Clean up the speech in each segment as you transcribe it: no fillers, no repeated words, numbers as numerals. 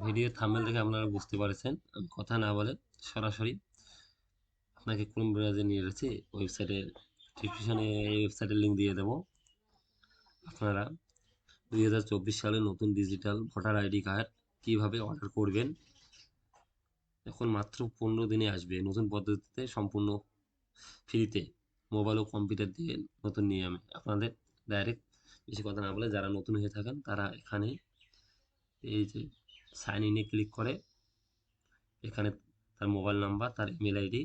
Video thumbnail দেখে আপনারা বুঝতে পারছেন আমি কথা না বলে সরাসরি আপনাকে কোন ব্রাউজারে নিয়ে যাচ্ছি। ওয়েবসাইটের ডিসক্রিপশনে এই ওয়েবসাইটের লিঙ্ক দিয়ে দেবো। আপনারা 2024 সালে নতুন ডিজিটাল ভোটার আইডি কার্ড কীভাবে অর্ডার করবেন, এখন মাত্র 15 দিনে আসবে নতুন পদ্ধতিতে, সম্পূর্ণ ফ্রিতে, মোবাইল ও কম্পিউটার দিয়ে নতুন নিয়মে। আপনাদের ডাইরেক্ট বেশি কথা না বলে যারা নতুন হয়ে থাকেন তারা এখানে এই যে সাইন ইনে ক্লিক করে এখানে তার মোবাইল নাম্বার, তার ইমেল আইডি,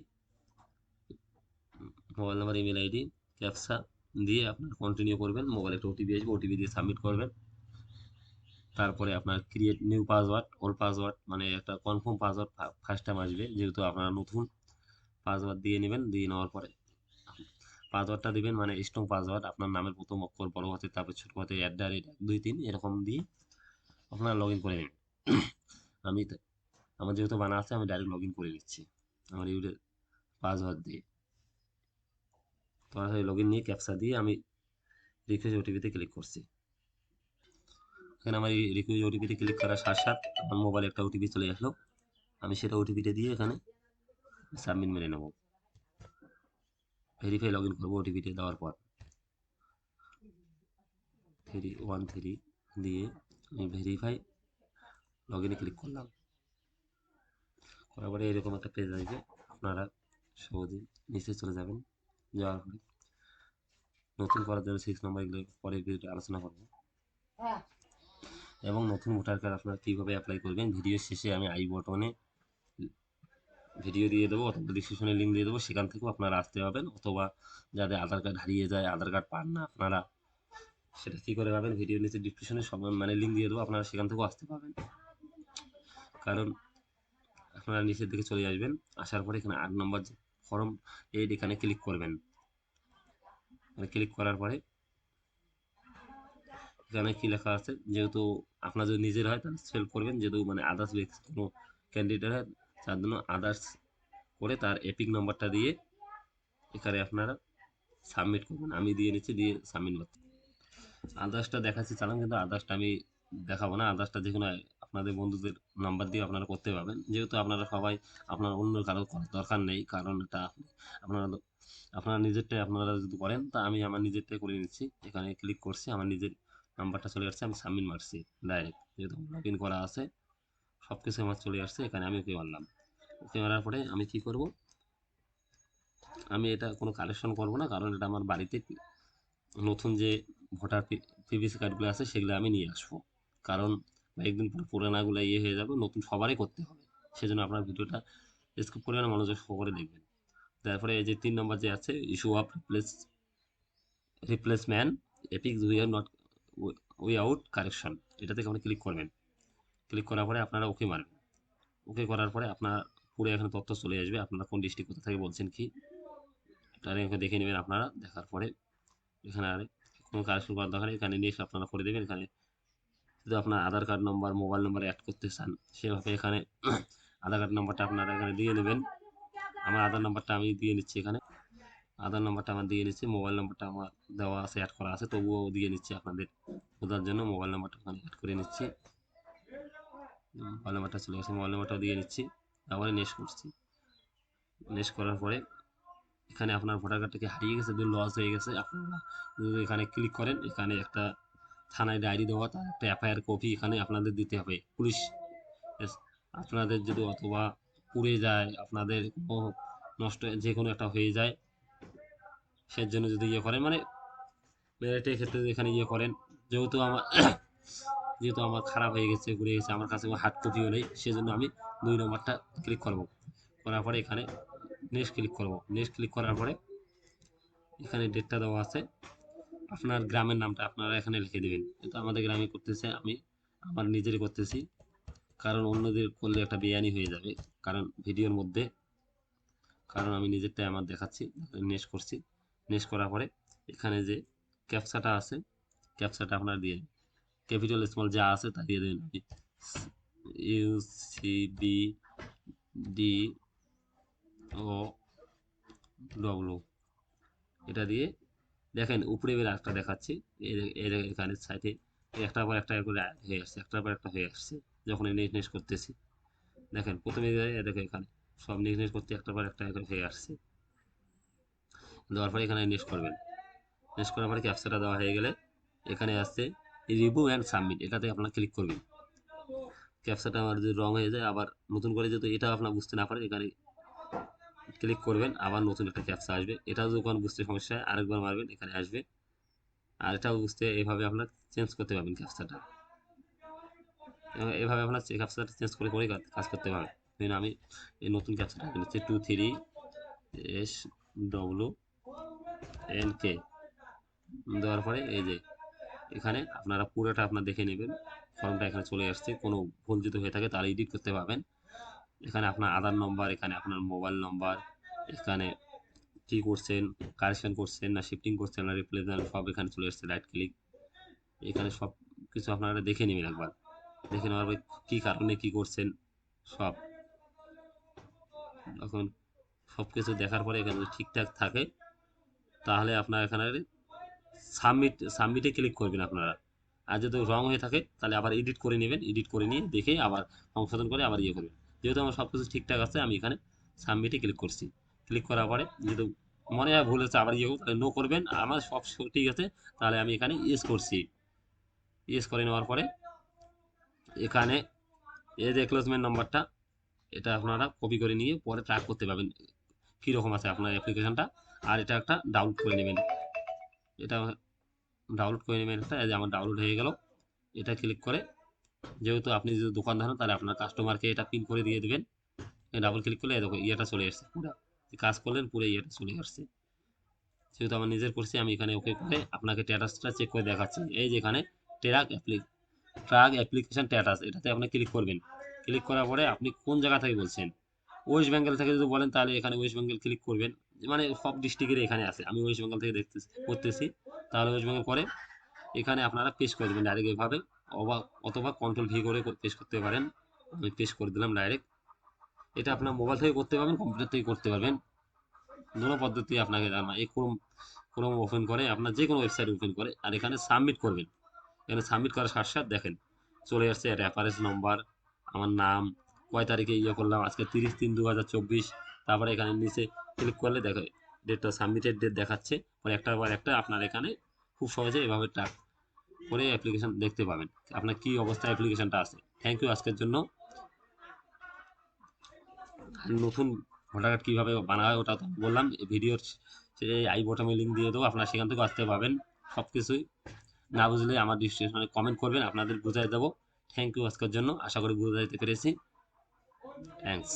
ক্যাপসা দিয়ে আপনার কন্টিনিউ করবেন। মোবাইলে একটা ওটিপি আসবে, ওটিপি দিয়ে সাবমিট করবেন। তারপরে আপনার create new password, old password মানে একটা কনফার্ম পাসওয়ার্ড ফার্স্ট টাইম আসবে, যেহেতু আপনারা নতুন। পাসওয়ার্ড দিয়ে নেবেন। দিয়ে নেওয়ার পরে পাসওয়ার্ডটা দিবেন মানে স্ট্রং পাসওয়ার্ড, আপনার নামের প্রথম অক্ষর, বড় হাতে, তারপর ছোট হাতে, @1 2 3 এরকম দিয়ে আপনারা লগ ইন করে নেবেন। আমি আমার যেহেতু বানা আছে আমি ডাইরেক্ট লগ ইন করে নিচ্ছি আমার ইউজার পাসওয়ার্ড দিয়ে। সরাসরি লগ ইন নিয়ে ক্যাপসা দিয়ে আমি রিফ্রেশ ওটিপিতে ক্লিক করছি। এখানে আমার এই রিফ্রেশ ওটিপিতে ক্লিক করার সাথে সাথে আমার মোবাইলে একটা ওটিপি চলে আসলো। আমি সেটা ওটিপিটা দিয়ে এখানে সাবমিট মেরে নেব। ভেরিফাই লগ ইন করবো ওটিপিটা দেওয়ার পর 313 দিয়ে আমি ভেরিফাই লগ ইনে ক্লিক করলাম। করার পরে এরকম একটা পেজ আসবে, আপনারা সহজেই নিচে চলে যাবেন। যাওয়ার পরে নতুন করার জন্য 6 নম্বর এগুলো পরে ভিডিওতে আলোচনা করবো, এবং নতুন ভোটার কার্ড আপনারা কীভাবে অ্যাপ্লাই করবেন ভিডিও শেষে আমি আই বটনে ভিডিও দিয়ে দেবো, অথবা ডিসক্রিপশনে লিঙ্ক দিয়ে দেবো, সেখান থেকেও আপনারা আসতে পারবেন। অথবা যাদের আধার কার্ড হারিয়ে যায়, আধার কার্ড পান না আপনারা, সেটা কী করে পাবেন, ভিডিওর নিচে ডিসক্রিপশনে সব মানে লিঙ্ক দিয়ে দেবো, আপনারা সেখান থেকেও আসতে পারবেন। কারণ আপনারা নিচের দিকে চলে আসবেন, আসার পরে এখানে 8 নম্বর যে ফর্ম এইট এখানে ক্লিক করবেন। ক্লিক করার পরে এখানে কী লেখা আছে, যেহেতু আপনার যদি নিজের হয় তাহলে সেল করবেন, যেহেতু মানে আদার্স কোনো ক্যান্ডিডেট হয় তার জন্য আদার্স করে তার এপিক নম্বরটা দিয়ে এখানে আপনারা সাবমিট করবেন। আমি দিয়ে নিচ্ছি, দিয়ে সাবমিট করতে। আদার্সটা দেখাচ্ছি চালান, কিন্তু আদার্সটা আমি দেখাবো না। আদার্সটা যে কোনো আপনাদের বন্ধুদের নাম্বার দিয়ে আপনারা করতে পারবেন, যেহেতু আপনারা সবাই, আপনার অন্য কারো করার দরকার নেই। কারণ এটা আপনারা আপনারা নিজেরটাই আপনারা যদি করেন, তা আমি আমার নিজেরটাই করে নিচ্ছি। এখানে ক্লিক করছি, আমার নিজের নাম্বারটা চলে আসছে, আমি সাবমিট মারছি ডাইরেক্ট, যেহেতু লগ ইন করা আছে সব কিছু আমার চলে আসছে। এখানে আমি ওকে মারলাম। ওকে মারার পরে আমি কি করব, আমি এটা কোনো কালেকশন করব না, কারণ এটা আমার বাড়িতে নতুন যে ভোটার পিভিসি কার্ডগুলো আছে সেগুলো আমি নিয়ে আসবো। কারণ একদিন পর পুরানাগুলো হয়ে যাবে, নতুন সবারই করতে হবে। সেজন্য আপনার ভিডিওটা স্কিপ করবেন, মনোযোগ সহকারে দেখবেন। তারপরে এই যে 3 নম্বর যে আছে, issue of replacement EPICs we are not without correction, এটা থেকে আপনি ক্লিক করবেন। ক্লিক করার পরে আপনারা ওকে মারবেন। ওকে করার পরে আপনার পুরো এখানে তথ্য চলে আসবে, আপনারা কোন ডিস্ট্রিক্ট কোথা থেকে বলছেন কি, এটা দেখে নেবেন আপনারা। দেখার পরে এখানে আর কোনো কারেকশন করার দরকার নেই, এখানে নিয়ে এসে আপনারা করে দেবেন। এখানে যদি আপনার Aadhaar card number, mobile number add করতে চান, সেভাবে এখানে আধার কার্ড নম্বরটা আপনারা এখানে দিয়ে নেবেন। আমার আধার নম্বরটা আমি দিয়ে নিচ্ছি এখানে। আধার নম্বরটা আমার দিয়ে নিচ্ছি, মোবাইল নম্বরটা আমার দেওয়া আছে, অ্যাড করা আছে, তবুও দিয়ে নিচ্ছি আপনাদের বোঝার জন্য। মোবাইল নাম্বারটা ওখানে অ্যাড করে নিচ্ছি। মোবাইল নাম্বারটা চলে গেছে, মোবাইল নাম্বারটাও দিয়ে নিচ্ছি। তারপরে নেক্সট করছি। নেক্সট করার পরে এখানে আপনার ভোটার কার্ডটা কি হারিয়ে গেছে, যদি লস হয়ে গেছে, আপনারা যদি এখানে ক্লিক করেন, এখানে একটা থানায় ডায়েরি দেওয়া, তার একটা এফআইআর কপি এখানে আপনাদের দিতে হবে। পুলিশ আপনাদের যদি অথবা পুড়ে যায়, আপনাদের কোনো নষ্ট যে কোনো একটা হয়ে যায়, সেজন্য যদি করেন মানে মেরিটের ক্ষেত্রে এখানে করেন, যেহেতু আমার যেহেতু আমার খারাপ হয়ে গেছে, ঘুরে গেছে, আমার কাছে হার্ড কপিও নেই, সেজন্য আমি 2 নম্বরটা ক্লিক করব। করার পরে এখানে নেক্সট ক্লিক করব। নেক্সট ক্লিক করার পরে এখানে ডেটটা দেওয়া আছে, আপনার গ্রামের নামটা আপনারা এখানে লিখে দেবেন। কিন্তু আমাদের গ্রামে করতেছে, আমি আমার নিজেরই করতেছি, কারণ অন্যদের করলে একটা বেআইনি হয়ে যাবে কারণ ভিডিওর মধ্যে। কারণ আমি নিজেরটাই আমার দেখাচ্ছি। নেক্সট করছি। নেক্সট করার পরে এখানে যে ক্যাপচাটা আছে, ক্যাপচাটা আপনারা দিয়ে ক্যাপিটাল স্মল যা আছে তা দিয়ে দেবেন। UCBDOW এটা দিয়ে দেখেন উপরে এবার একটা দেখাচ্ছি, এর এখানে সাইডে একটার পর একটা করে হয়ে আসছে, একটার পর একটা হয়ে আসছে। যখন নেক্সট করতেছি, দেখেন প্রথমে দেখো এখানে সব নেক্সট করতে একটার পর একটা হয়ে আসছে। দেওয়ার পরে এখানে নেক্সট করবেন। নেক্সট করার পরে ক্যাপচাটা দেওয়া হয়ে গেলে এখানে আসছে রিভিউ অ্যান্ড সাবমিট, এটাতে আপনারা ক্লিক করবেন। ক্যাপচাটা আমার যদি রং হয়ে যায় আবার নতুন করে যেহেতু এটা আপনার বুঝতে না পারেন এখানে ক্লিক করবেন, আবার নতুন একটা ক্যাপচা আসবে। এটাও যখন বুঝতে সমস্যা হয় আরেকবার মারবেন, এখানে আসবে। আর এটাও বুঝতে এভাবে আপনার চেঞ্জ করতে পারবেন ক্যাপচাটা। এভাবে আপনার ক্যাপচাটা চেঞ্জ করে করে কাজ করতে পারবেন। ধরুন আমি এই নতুন ক্যাপচাটা নিচ্ছি 23SWNK দেওয়ার পরে এই যে এখানে আপনারা পুরোটা আপনার দেখে নেবেন। ফর্মটা এখানে চলে আসছে, কোনো ভুল যদি হয়ে থাকে তাহলে এডিট করতে পারবেন। এখানে আপনার আধার নম্বর, এখানে আপনার মোবাইল নম্বর, এখানে কি করছেন, কারেকশন করছেন না শিফটিং করছেন না রিপ্লেসমেন্ট, সব এখানে চলে আসছে। রাইট ক্লিক, এখানে সব কিছু আপনারা দেখে নেবেন একবার। দেখে নেওয়ার পর কী কারণে কি করছেন সব, এখন সব কিছু দেখার পরে এখানে যদি ঠিকঠাক থাকে তাহলে আপনার এখানে সাবমিটে ক্লিক করবেন আপনারা। আর যদি রং হয়ে থাকে তাহলে আবার এডিট করে নেবেন, এডিট করে নিয়ে দেখে আবার সংশোধন করে আবার ইয়ে করবেন। যেহেতু আমার সব কিছু ঠিকঠাক আছে আমি এখানে সাবমিটে ক্লিক করছি। ক্লিক করার পরে যেহেতু মনে হয় ভুল হচ্ছে আবার ইয়ে তাহলে নো করবেন। আমার সব ঠিক আছে তাহলে আমি এখানে ইয়েস করছি। ইয়েস করে নেওয়ার পরে এখানে এই যে এক্সক্লোজমেন্ট নাম্বারটা, এটা আপনারা কপি করে নিয়ে পরে ট্র্যাক করতে পারবেন কীরকম আছে আপনার অ্যাপ্লিকেশনটা। আর এটা একটা ডাউনলোড করে নেবেন, এটা ডাউনলোড করে নেবেন একটা। এই যে আমার ডাউনলোড হয়ে গেল। এটা ক্লিক করে যেহেতু আপনি যদি দোকানদার হন তাহলে আপনার কাস্টমারকে এটা পিন করে দিয়ে দেবেন। ডাবল ক্লিক করলে দেখো ইয়েটা চলে আসছে, পুরো কাজ করলেন পুরো ইয়েটা চলে আসছে। যেহেতু আমার নিজের করছি আমি এখানে ওকে করে আপনাকে স্ট্যাটাসটা চেক করে দেখাচ্ছি। এই যে এখানে ট্র্যাক অ্যাপ্লিকেশন স্ট্যাটাস, এটাতে আপনি ক্লিক করবেন। ক্লিক করার পরে আপনি কোন জায়গা থেকে বলছেন, ওয়েস্ট বেঙ্গল থেকে যদি বলেন তাহলে এখানে ওয়েস্ট বেঙ্গল ক্লিক করবেন। মানে সব ডিস্ট্রিক্টের এখানে আছে, আমি ওয়েস্ট বেঙ্গল থেকে করতেছি, তাহলে ওয়েস্ট বেঙ্গল করে এখানে আপনারা পেস্ট করে দেবেন ডাইরেক্ট এভাবে, অথবা কন্ট্রোল ভি করে পেস্ট করতে পারেন। আমি পেস্ট করে দিলাম ডাইরেক্ট। এটা আপনার মোবাইল থেকে করতে পারবেন, কম্পিউটার থেকে করতে পারবেন, দুটো পদ্ধতি আপনাকে জানা। এই ক্রোম ওপেন করে আপনার যে কোনো ওয়েবসাইট ওপেন করে আর এখানে সাবমিট করবেন। এখানে সাবমিট করার সাথে সাথে দেখেন চলে আসছে রেফারেন্স নম্বর, আমার নাম, কয় তারিখে ইয়ে করলাম, আজকে 30/3/2024। তারপরে এখানে নিচে ক্লিক করলে দেখো ডেটটা, সাবমিটেড ডেট দেখাচ্ছে। পরে একটার পর একটা আপনার এখানে খুব সহজে এভাবে ট্র্যাক করে অ্যাপ্লিকেশন দেখতে পাবেন আপনার কি অবস্থায় অ্যাপ্লিকেশনটা আছে। থ্যাংক ইউ আজকের জন্য। নতুন ভোটার কার্ড কীভাবে বানায় ওটা তো বললাম, ভিডিওর আই বটমে লিঙ্ক দিয়ে দেবো, আপনারা সেখান থেকে আসতে পাবেন। সব কিছুই না বুঝলে আমার ডিসক্রিপশনে কমেন্ট করবেন, আপনাদের বুঝাই দেবো। থ্যাংক ইউ আজকের জন্য, আশা করি বুঝাইতে পেরেছি। থ্যাংকস।